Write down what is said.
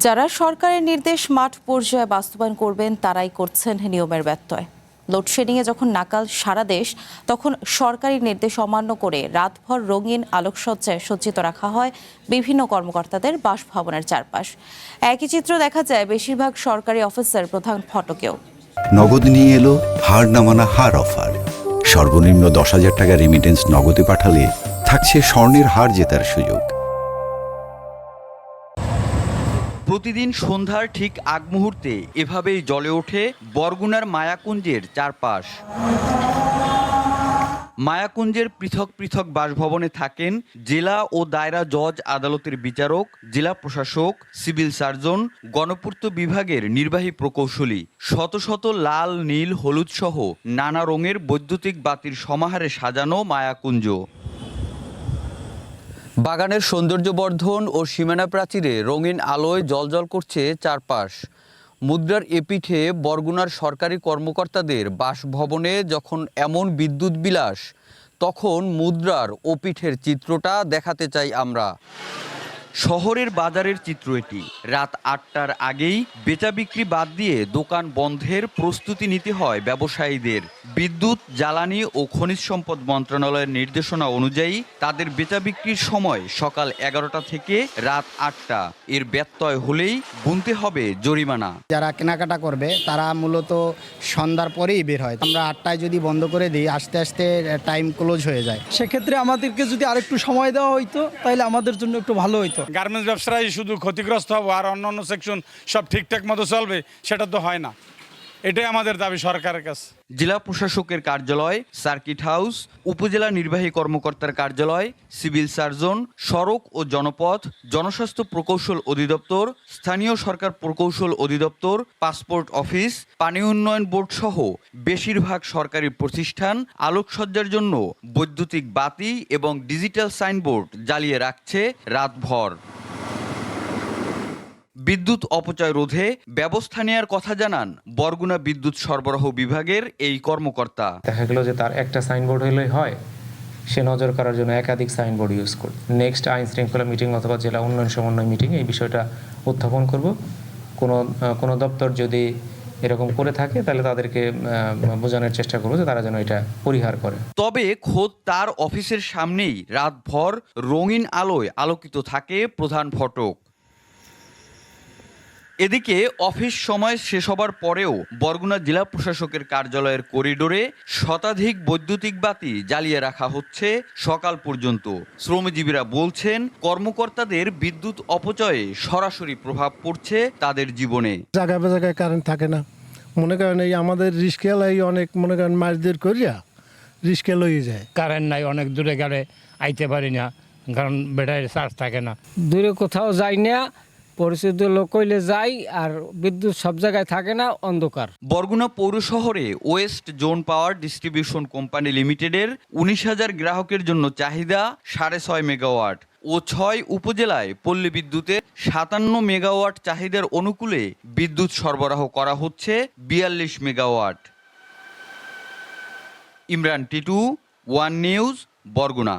যারা সরকারের নির্দেশ মাঠ পর্যায়ে বাস্তবায়ন করবেন তারাই করছেন নিয়মের ব্যত্যয়। লোডশেডিংয়ে যখন নাকাল সারা দেশ, তখন সরকারি নির্দেশ অমান্য করে রাতভর রঙিন আলোকসজ্জায় সজ্জিত রাখা হয় বিভিন্ন কর্মকর্তাদের বাসভবনের চারপাশ। একই চিত্র দেখা যায় বেশিরভাগ সরকারি অফিসের প্রধান ফটকেও। নগদ নিয়ে এলো হার না মানা হার অফার। সর্বনিম্ন 10,000 টাকা রেমিটেন্স নগদে পাঠালে থাকছে স্বর্ণের হার জেতার সুযোগ। প্রতিদিন সন্ধ্যার ঠিক আগ মুহূর্তে এভাবেই জ্বলে ওঠে বরগুনার মায়াকুঞ্জের চারপাশ। মায়াকুঞ্জের পৃথক পৃথক বাসভবনে থাকেন জেলা ও দায়রা জজ আদালতের বিচারক, জেলা প্রশাসক, সিভিল সার্জন, গণপূর্ত বিভাগের নির্বাহী প্রকৌশলী। শত শত লাল, নীল, হলুদ সহ নানা রঙের বৈদ্যুতিক বাতির সমাহারে সাজানো মায়াকুঞ্জ। বাগানের সৌন্দর্য বর্ধন ও সীমানা প্রাচীরে রঙিন আলোয় জ্বলজ্বল করছে চারপাশ। মুদ্রার এপিঠে বরগুনার সরকারি কর্মকর্তাদের বাসভবনে যখন এমন বিদ্যুৎ বিলাস, তখন মুদ্রার ওপিঠের চিত্রটা দেখাতে চাই আমরা। শহরের বাজারের চিত্র এটি। রাত 8টার আগেই বেচা বিক্রি বাদ দিয়ে দোকান বন্ধের প্রস্তুতি নিতে হয় ব্যবসায়ীদের। বিদ্যুৎ, জ্বালানি ও খনিজ সম্পদ মন্ত্রণালয়ের নির্দেশনা অনুযায়ী তাদের বেচা বিক্রির সময় সকাল 11টা থেকে রাত 8টা। এর ব্যত্যয় হলেই গুনতে হবে জরিমানা। যারা কেনাকাটা করবে তারা মূলত সন্ধ্যার পরেই বের হয়। আমরা 8টায় যদি বন্ধ করে দিই, আস্তে আস্তে টাইম ক্লোজ হয়ে যায়। সেক্ষেত্রে আমাদেরকে যদি আরেকটু সময় দেওয়া হইতো তাহলে আমাদের জন্য একটু ভালো হইতো। গার্মেন্টস ব্যবসায়ী শুধু ক্ষতিগ্রস্ত হবে আর অন্যান্য সেকশন সব ঠিকঠাক মতো চলবে, সেটা তো হয় না। এটাই আমাদের দাবি সরকারের কাছে। জেলা প্রশাসকের কার্যালয়, সার্কিট হাউস, উপজেলা নির্বাহী কর্মকর্তার কার্যালয়, সিভিল সার্জন, সড়ক ও জনপথ, জনস্বাস্থ্য প্রকৌশল অধিদপ্তর, স্থানীয় সরকার প্রকৌশল অধিদপ্তর, পাসপোর্ট অফিস, পানি উন্নয়ন বোর্ড সহ বেশিরভাগ সরকারি প্রতিষ্ঠান আলোকসজ্জার জন্য বৈদ্যুতিক বাতি এবং ডিজিটাল সাইনবোর্ড জ্বালিয়ে রাখছে রাতভর। বিদ্যুৎ অপচয় রোধে ব্যবস্থা নেওয়ার কথা জানান বরগুনা বিদ্যুৎ সরবরাহ বিভাগের এই কর্মকর্তা। দেখা গেল যে তার একটা সাইনবোর্ড হলেই হয়, সে নজর করার জন্য একাধিক সাইনবোর্ড ইউজ করবে। নেক্সট আইন শৃঙ্খলা মিটিং অথবা জেলা উন্নয়ন সমন্বয় মিটিং এই বিষয়টা উত্থাপন করব। কোনো দপ্তর যদি এরকম করে থাকে তাহলে তাদেরকে বোঝানোর চেষ্টা করবো যে তারা যেন এটা পরিহার করে। তবে খোদ তার অফিসের সামনেই রাতভর রঙিন আলোয় আলোকিত থাকে প্রধান ফটক। এদিকে অফিস সময় শেষ হবার পরেও বরগুনা জেলা প্রশাসকের কার্যালয়ের করিডোরে শতাধিক বৈদ্যুতিক বাতি জ্বালিয়ে রাখা হচ্ছে সকাল পর্যন্ত। শ্রমজীবীরা বলছেন কর্মকর্তাদের বিদ্যুৎ অপচয়ে সরাসরি প্রভাব পড়ছে তাদের জীবনে। জায়গায় জায়গায় কারেন্ট থাকে না, মনে করেন এই আমাদের রিস্কেলাই অনেক মনে করেন মাছদের করিয়া রিস্কে লইয়ে যায়। কারেন্ট নাই, অনেক দূরে গেলে আইতে পারি না, কারণ ব্যাটারি চার্জ থাকে না। দূরে কোথাও যাই না, পরিচিত লোক হইলে যাই, আর বিদ্যুৎ সব জায়গায় থাকে না, অন্ধকার। বরগুনা পৌর শহরে West zone power distribution company লিমিটেডের 19,000 গ্রাহকের জন্য চাহিদা 6.5 মেগাওয়াট ও 6 উপজেলায় পল্লী বিদ্যুতের 57 মেগাওয়াট চাহিদার অনুকূলে বিদ্যুৎ সরবরাহ করা হচ্ছে 42 megawatt. Imran Titu, one news, Barguna.